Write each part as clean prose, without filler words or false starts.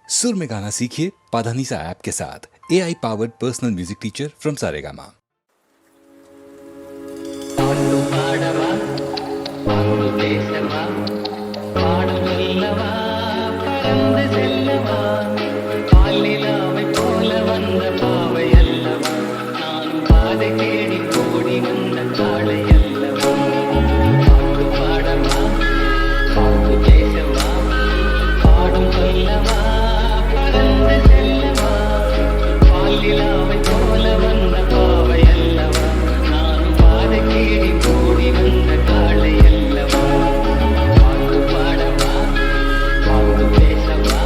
सुर में गाना सीखिए पाधानीसा ऐप के साथ। AI powered personal music teacher from Saregama. பாட்டு பாடவா பாட்டு பேசவா பாடம் சொல்லவா பறந்து செல்லவா பாலிலாவை போல வந்த பாவை அல்லவா நான் பாதை தேடி கோடி வந்த காளை அல்லவா பாட்டு பாடவா பாட்டு பேசவா பாடம் சொல்லவா பறந்து செல்லவா பாலிலாவை போல வந்த பாவை அல்லவா நான் பாதை தேடி கோடி வந்த காளை அல்லவா பாட்டு பாடவா பாட்டு பேசவா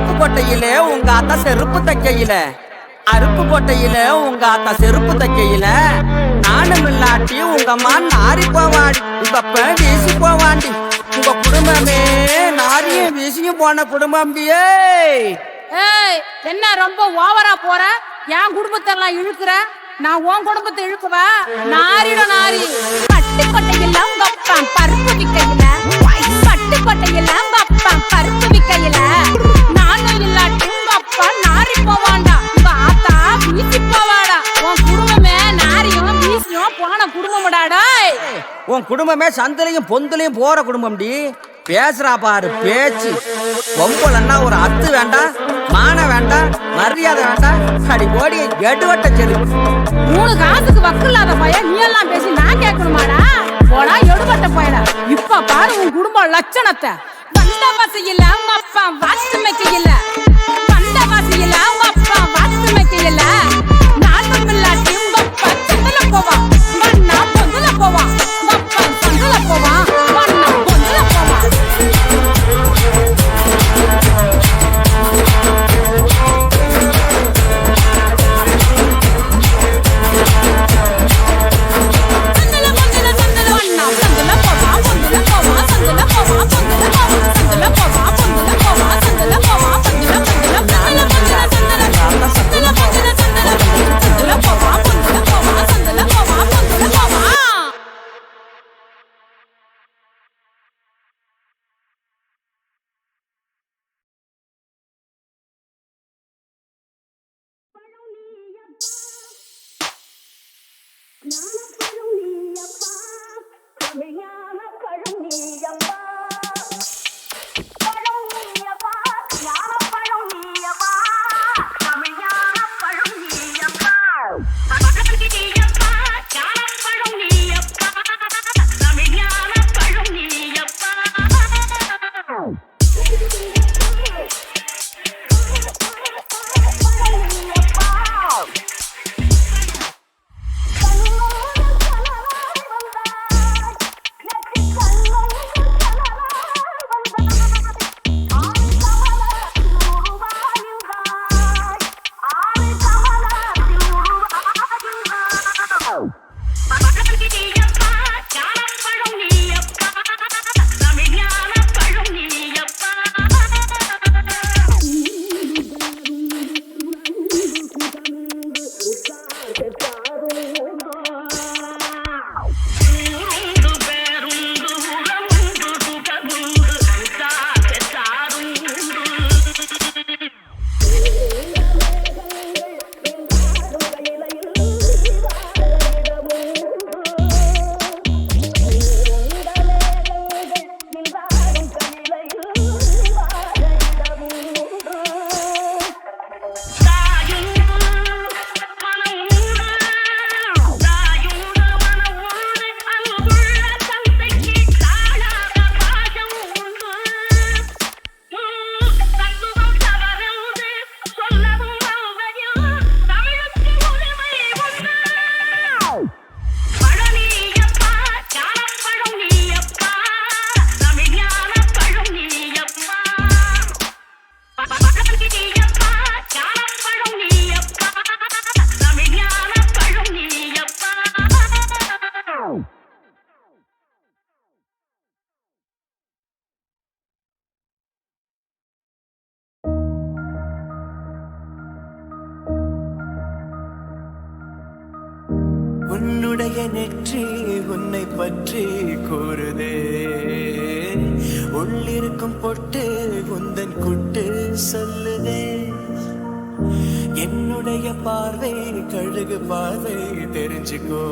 அருப்புக்கோட்டையில உங்க அத்தா செருப்பு தைக்கையில அருப்புக்கோட்டையில உங்க அத்தா செருப்பு தைக்கையில நானும் இல்லாட்டி உங்க அம்மா நாரி போவாடி உங்க அப்ப வீசி போவாண்டி உங்க குடும்பமே நாரியும் வீசியும் போன குடும்பம்டியே. ஏய், என்ன ரொம்ப ஓவரா போற? என் குடும்பத்தை எல்லாம் இழுக்கிற, நான் உன் குடும்பத்தை இழுக்குவா? நாரிட நாரி. பட்டுக்கோட்டையில உங்க அப்பா பருப்பு விக்கையில, பட்டுக்கோட்டையில உங்க அப்பா பருப்பு விக்கையில, நானும் இல்லாட்டி உங்க அப்பா நாரி போவாண்டா, உங்க ஆத்தா வீசி போவாடா. உன் குடும்பமே நாரியும் வீசியும் போன குடும்பம்டாடா. உன் குடும்பமே சந்திலையும் பொந்துலையும் போற குடும்பம்டி. பேசுறா பாரு பேச்சு. பொம்பளன்னா ஒரு அத்து வேண்டாம், மான வேண்டாம், மரியாதை வேண்டாம். அடி ஓடி எடுவட்ட செரு. 3 காசுக்கு வக்கு இல்லாத பையன் நீ எல்லாம் பேசி நான் கேட்கணுமாடா? போடா எடுபட்ட பையடா. இப்ப பாரு உன் குடும்ப லட்சணத்தை. வந்த வாசியில உங்க அப்பா வாத்து மைக்கையில, வந்த வாசியில உங்க அப்பா வாத்து மைக்கையில, நானும் இல்லாட்டி உங்க அப்பா சந்தல போவா, மண்ணா பொந்துல போவா, உங்க அப்பா சந்தல போவா, மண்ணா பொந்துல போவா. உன்னுடைய நெற்றி உன்னை பற்றி கூறுதே, உள்ளிருக்கும் பொட்டு உந்தன் குட்டு சொல்லுதே. என்னுடைய பார்வை கழுகு பார்வை தெரிஞ்சுக்கோ,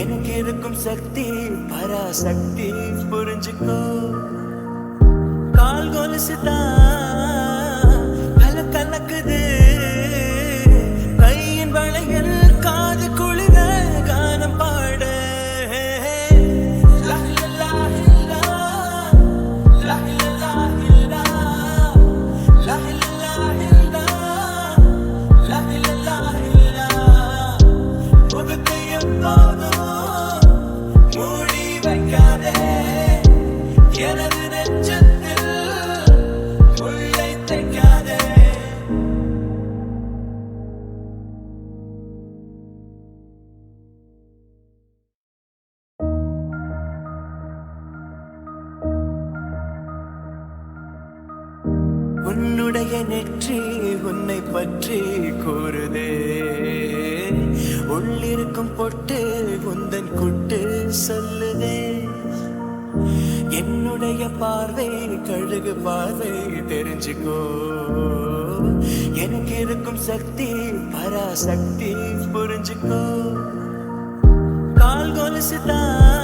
எனக்கு இருக்கும் சக்தி பராசக்தி புரிஞ்சுக்கோ. கால் கொலுசுதான் கலக்குது, கையின் வளையல் காது குளிர கானம் பாட. மூடி வைக்காதே எனது நெஞ்சத்தில் உன்னுடைய நெற்றி உன்னை பற்றி கூறுதே உள்ளிருக்கும் பொட்டு உந்தன் குட்டு சொல்லுதே என்னுடைய பார்வை கழுகு பார்வை தெரிஞ்சுக்கோ எனக்கு இருக்கும் சக்தி பராசக்தி புரிஞ்சுக்கோ கால் கொலுசுதான்